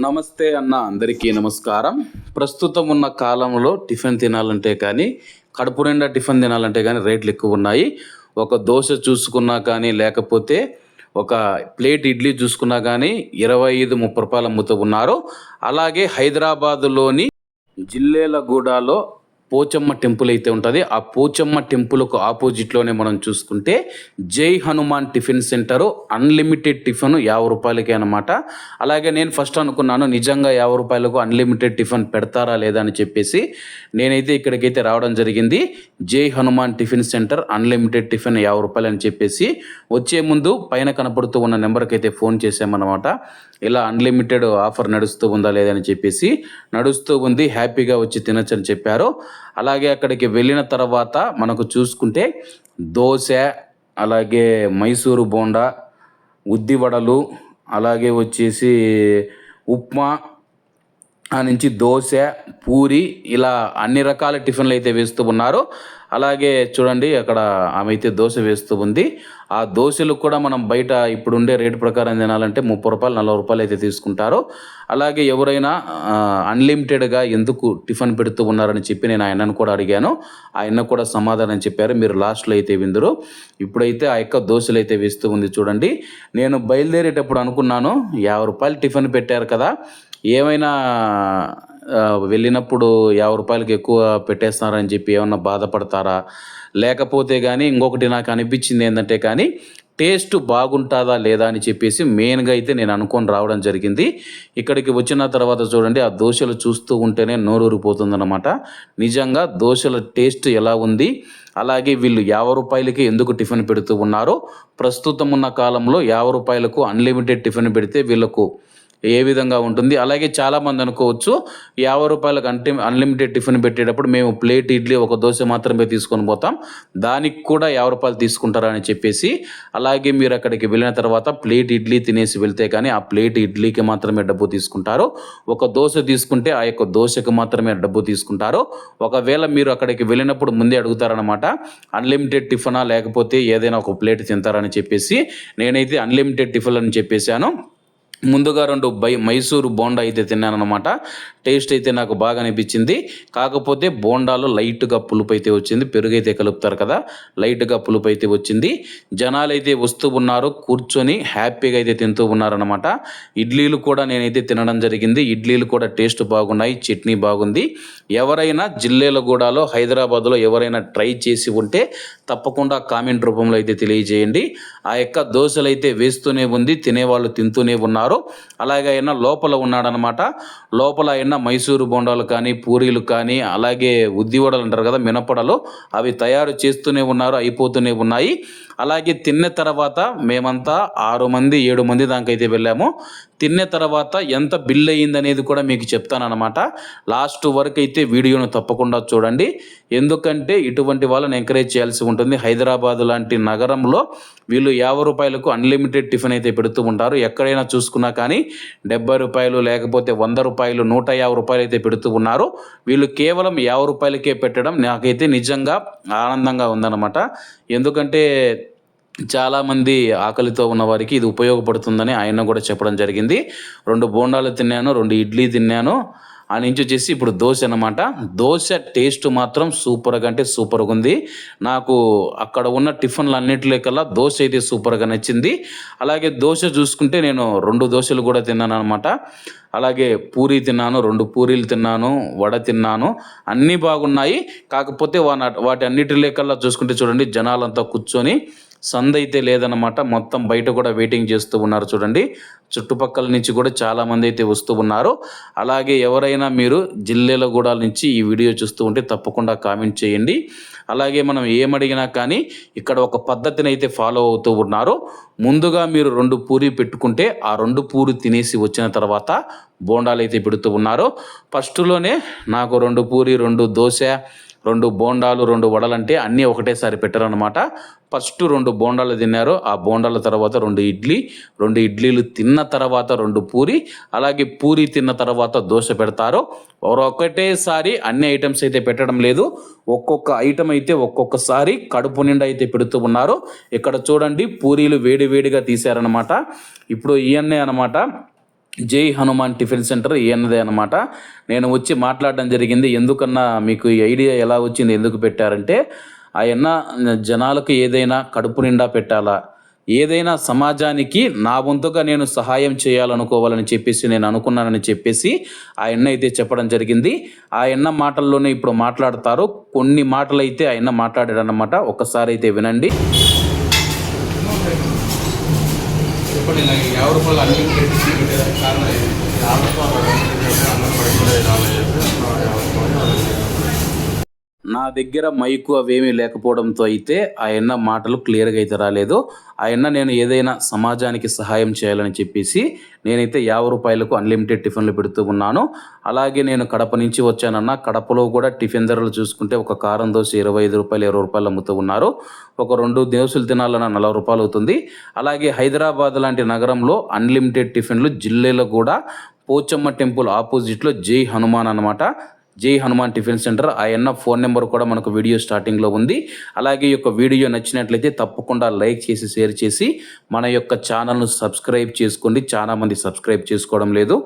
నమస్తే అన్న, అందరికీ నమస్కారం. ప్రస్తుతం ఉన్న కాలంలో టిఫిన్ తినాలంటే కానీ, కడుపు నిండా టిఫిన్ తినాలంటే కానీ రేట్లు ఎక్కువ ఉన్నాయి. ఒక దోశ చూసుకున్నా కానీ, లేకపోతే ఒక ప్లేట్ ఇడ్లీ చూసుకున్నా కానీ 25, 30 రూపాయలు అమ్ముతూ ఉన్నారు. అలాగే హైదరాబాదులోని జిల్లేలగూడలో పోచమ్మ టెంపుల్ అయితే ఉంటుంది. ఆ పోచమ్మ టెంపుల్కు ఆపోజిట్లోనే మనం చూసుకుంటే జై Hanuman tiffin centre unlimited tiffin 50 రూపాయలకే అనమాట. అలాగే నేను ఫస్ట్ అనుకున్నాను నిజంగా 50 రూపాయలకు అన్లిమిటెడ్ టిఫిన్ పెడతారా లేదా అని చెప్పేసి నేనైతే ఇక్కడికైతే రావడం జరిగింది. జై Hanuman tiffin centre unlimited tiffin 50 రూపాయలు అని చెప్పేసి వచ్చే ముందు పైన కనపడుతూ ఉన్న నెంబర్కి అయితే ఫోన్ చేసామన్నమాట. ఇలా అన్లిమిటెడ్ ఆఫర్ నడుస్తూ ఉందా లేదని చెప్పేసి. నడుస్తూ ఉంది, హ్యాపీగా వచ్చి తినొచ్చు అని చెప్పారు. అలాగే అక్కడికి వెళ్ళిన తర్వాత మనకు చూసుకుంటే దోశ, అలాగే మైసూరు బోండా, ఉద్దివడలు, అలాగే వచ్చేసి ఉప్మా, ఆ నుంచి దోశ, పూరి, ఇలా అన్ని రకాల టిఫిన్లు అయితే వేస్తూ ఉన్నారు. అలాగే చూడండి అక్కడ ఆమె అయితే దోశ వేస్తూ ఉంది. ఆ దోశలు కూడా మనం బయట ఇప్పుడుండే రేటు ప్రకారం తినాలంటే 30 రూపాయలు 40 రూపాయలు అయితే తీసుకుంటారు. అలాగే ఎవరైనా అన్లిమిటెడ్గా ఎందుకు టిఫిన్ పెడుతూ ఉన్నారని చెప్పి నేను ఆయనను కూడా అడిగాను. ఆయన కూడా సమాధానం చెప్పారు, మీరు లాస్ట్లో అయితే విందురు. ఇప్పుడైతే ఆ యొక్క దోశలు అయితే వేస్తూ ఉంది చూడండి. నేను బయలుదేరేటప్పుడు అనుకున్నాను 50 రూపాయలు టిఫిన్ పెట్టారు కదా, ఏమైనా వెళ్ళినప్పుడు 50 రూపాయలకి ఎక్కువ పెట్టేస్తున్నారని చెప్పి ఏమన్నా బాధపడతారా, లేకపోతే కానీ ఇంకొకటి నాకు అనిపించింది ఏంటంటే కానీ టేస్ట్ బాగుంటుందా లేదా అని చెప్పేసి మెయిన్గా అయితే నేను అనుకొని రావడం జరిగింది. ఇక్కడికి వచ్చిన తర్వాత చూడండి ఆ దోశలు చూస్తూ ఉంటేనే నోరూరిపోతుందన్నమాట. నిజంగా దోశల టేస్ట్ ఎలా ఉంది, అలాగే వీళ్ళు 50 రూపాయలకి ఎందుకు టిఫిన్ పెడుతూ ఉన్నారో, ప్రస్తుతం ఉన్న కాలంలో 50 రూపాయలకు అన్లిమిటెడ్ టిఫిన్ పెడితే వీళ్ళకు ఏ విధంగా ఉంటుంది. అలాగే చాలామంది అనుకోవచ్చు 50 రూపాయలకు అన్లిమిటెడ్ టిఫిన్ పెట్టేటప్పుడు మేము ప్లేట్ ఇడ్లీ ఒక దోశ మాత్రమే తీసుకొని పోతాం, దానికి కూడా 50 రూపాయలు తీసుకుంటారా అని చెప్పేసి. అలాగే మీరు అక్కడికి వెళ్ళిన తర్వాత ప్లేట్ ఇడ్లీ తినేసి వెళ్తే కానీ ఆ ప్లేట్ ఇడ్లీకి మాత్రమే డబ్బు తీసుకుంటారు. ఒక దోశ తీసుకుంటే ఆ యొక్క దోశకు మాత్రమే డబ్బు తీసుకుంటారు. ఒకవేళ మీరు అక్కడికి వెళ్ళినప్పుడు ముందే అడుగుతారనమాట, అన్లిమిటెడ్ టిఫినా లేకపోతే ఏదైనా ఒక ప్లేట్ తింటారని చెప్పేసి. నేనైతే అన్లిమిటెడ్ టిఫిన్ అని చెప్పేశాను. ముందుగా 2 మైసూరు బోండా అయితే తిన్నాను అనమాట. టేస్ట్ అయితే నాకు బాగా అనిపించింది. కాకపోతే బోండాలో లైట్గా పులుపు అయితే వచ్చింది, పెరుగు అయితే కలుపుతారు కదా, లైట్గా పులుపు అయితే వచ్చింది. జనాలు అయితే వస్తూ ఉన్నారు, కూర్చొని హ్యాపీగా అయితే తింటూ ఉన్నారనమాట. ఇడ్లీలు కూడా నేనైతే తినడం జరిగింది. ఇడ్లీలు కూడా టేస్ట్ బాగున్నాయి, చట్నీ బాగుంది. ఎవరైనా జిల్లేలగూడలో హైదరాబాద్లో ఎవరైనా ట్రై చేసి ఉంటే తప్పకుండా కామెంట్ రూపంలో అయితే తెలియజేయండి. ఆ యొక్క దోశలు అయితే వేస్తూనే ఉంది, తినేవాళ్ళు తింటూనే ఉన్నారు. అలాగే ఆయన లోపల ఉన్నాడనమాట. లోపల ఆయన మైసూరు బోండాలు కానీ, పూరీలు కానీ, అలాగే ఉద్దివడలు అంటారు కదా, మినపడలు, అవి తయారు చేస్తూనే ఉన్నారు, అయిపోతూనే ఉన్నాయి. అలాగే తిన్న తర్వాత మేమంతా 6 మంది 7 మంది దాకా అయితే వెళ్ళాము. తిన్న తర్వాత ఎంత బిల్ అయ్యిందనేది కూడా మీకు చెప్తానన్నమాట. లాస్ట్ వరకు అయితే వీడియోను తప్పకుండా చూడండి, ఎందుకంటే ఇటువంటి వాళ్ళని ఎంకరేజ్ చేయాల్సి ఉంటుంది. హైదరాబాద్ లాంటి నగరంలో వీళ్ళు 50 రూపాయలకు అన్లిమిటెడ్ టిఫిన్ అయితే పెడుతూ ఉంటారు. ఎక్కడైనా చూసుకున్నా కానీ 70 రూపాయలు లేకపోతే 100 రూపాయలు 150 రూపాయలు అయితే పెడుతూ ఉన్నారు. వీళ్ళు కేవలం 50 రూపాయలకే పెట్టడం నాకైతే నిజంగా ఆనందంగా ఉందన్నమాట. ఎందుకంటే చాలామంది ఆకలితో ఉన్న వారికి ఇది ఉపయోగపడుతుందని ఆయన కూడా చెప్పడం జరిగింది. 2 బోండాలు తిన్నాను, 2 ఇడ్లీ తిన్నాను. ఆ నుంచి వచ్చేసి ఇప్పుడు దోశ అనమాట. దోశ టేస్ట్ మాత్రం సూపర్గా అంటే సూపర్గా ఉంది. నాకు అక్కడ ఉన్న టిఫిన్లు అన్నింటిలో కల్లా దోశ అయితే సూపర్గా నచ్చింది. అలాగే దోశ చూసుకుంటే నేను 2 దోశలు కూడా తిన్నాను అనమాట. అలాగే పూరీ తిన్నాను, 2 పూరీలు తిన్నాను, వడ తిన్నాను, అన్నీ బాగున్నాయి. కాకపోతే వాటి అన్నిటిలో కల్లా చూసుకుంటే చూడండి జనాలంతా కూర్చొని సందైతే లేదన్నమాట. మొత్తం బయట కూడా వెయిటింగ్ చేస్తూ ఉన్నారు చూడండి. చుట్టుపక్కల నుంచి కూడా చాలామంది అయితే వస్తూ ఉన్నారు. అలాగే ఎవరైనా మీరు జిల్లేలగూడ నుంచి ఈ వీడియో చూస్తూ ఉంటే తప్పకుండా కామెంట్ చేయండి. అలాగే మనం ఏమడిగినా కానీ ఇక్కడ ఒక పద్ధతిని అయితే ఫాలో అవుతూ ఉన్నారు. ముందుగా మీరు 2 పూరీ పెట్టుకుంటే ఆ 2 పూరి తినేసి వచ్చిన తర్వాత బోండాలు అయితే పెడుతూ ఉన్నారు. ఫస్ట్లోనే నాకు 2 పూరి, 2 దోశ, 2 బోండాలు, 2 వడలంటే అన్నీ ఒకటేసారి పెట్టారనమాట. ఫస్ట్ 2 బోండాలు తిన్నారు, ఆ బోండాల తర్వాత 2 ఇడ్లీ, 2 ఇడ్లీలు తిన్న తర్వాత 2 పూరి, అలాగే పూరి తిన్న తర్వాత దోశ పెడతారు. ఒకటేసారి అన్ని ఐటమ్స్ అయితే పెట్టడం లేదు, ఒక్కొక్క ఐటమ్ అయితే ఒక్కొక్కసారి కడుపు నిండా అయితే పెడుతూ ఉన్నారు. ఇక్కడ చూడండి పూరీలు వేడి వేడిగా తీశారనమాట. ఇప్పుడు ఇవన్నీ అనమాట జై హనుమాన్ టిఫిన్ సెంటర్ ఈయనదే అనమాట. నేను వచ్చి మాట్లాడడం జరిగింది. ఎందుకన్నా మీకు ఈ ఐడియా ఎలా వచ్చింది, ఎందుకు పెట్టారంటే, ఆయన్న జనాలకు ఏదైనా కడుపు నిండా పెట్టాలా, ఏదైనా సమాజానికి నా వంతుగా నేను సహాయం చేయాలనుకోవాలని చెప్పేసి నేను అనుకున్నానని చెప్పేసి ఆయన్న అయితే చెప్పడం జరిగింది. ఆయన్న మాటల్లోనే ఇప్పుడు మాట్లాడతారు. కొన్ని మాటలైతే ఆయన్న మాట్లాడాడనమాట. ఒక్కసారి అయితే వినండి. చెప్పండి, నాకు 50 రూపాయలు అన్లిమిటెడ్ టిఫిన్ పెట్టేదానికి కారణం ఏంటి? 50 రూపాయలు అన్నం పడుకునే నా దగ్గర మైకు అవేమీ లేకపోవడంతో అయితే ఆయన్న మాటలు క్లియర్గా అయితే రాలేదు. ఆయన్న నేను ఏదైనా సమాజానికి సహాయం చేయాలని చెప్పేసి నేనైతే 50 రూపాయలకు అన్లిమిటెడ్ టిఫిన్లు పెడుతూ ఉన్నాను. అలాగే నేను కడప నుంచి వచ్చానన్న. కడపలో కూడా టిఫిన్ ధరలు చూసుకుంటే ఒక కారం దోశ 25 రూపాయలు, 20 రూపాయలు అమ్ముతూ ఉన్నారు. ఒక 2 దోశలు తినాలన్న 40 రూపాయలు అవుతుంది. అలాగే హైదరాబాద్ లాంటి నగరంలో అన్లిమిటెడ్ టిఫిన్లు జిల్లేలో కూడా పోచమ్మ టెంపుల్ ఆపోజిట్లో జై హనుమాన్ అనమాట. జై హనుమాన్ టిఫిన్ సెంటర్. ఆయన్న ఫోన్ నెంబర్ కూడా మనకు వీడియో స్టార్టింగ్లో ఉంది. అలాగే ఈ యొక్క వీడియో నచ్చినట్లయితే తప్పకుండా లైక్ చేసి, షేర్ చేసి మన యొక్క ఛానల్ను సబ్స్క్రైబ్ చేసుకోండి. చాలామంది సబ్స్క్రైబ్ చేసుకోవడం లేదు.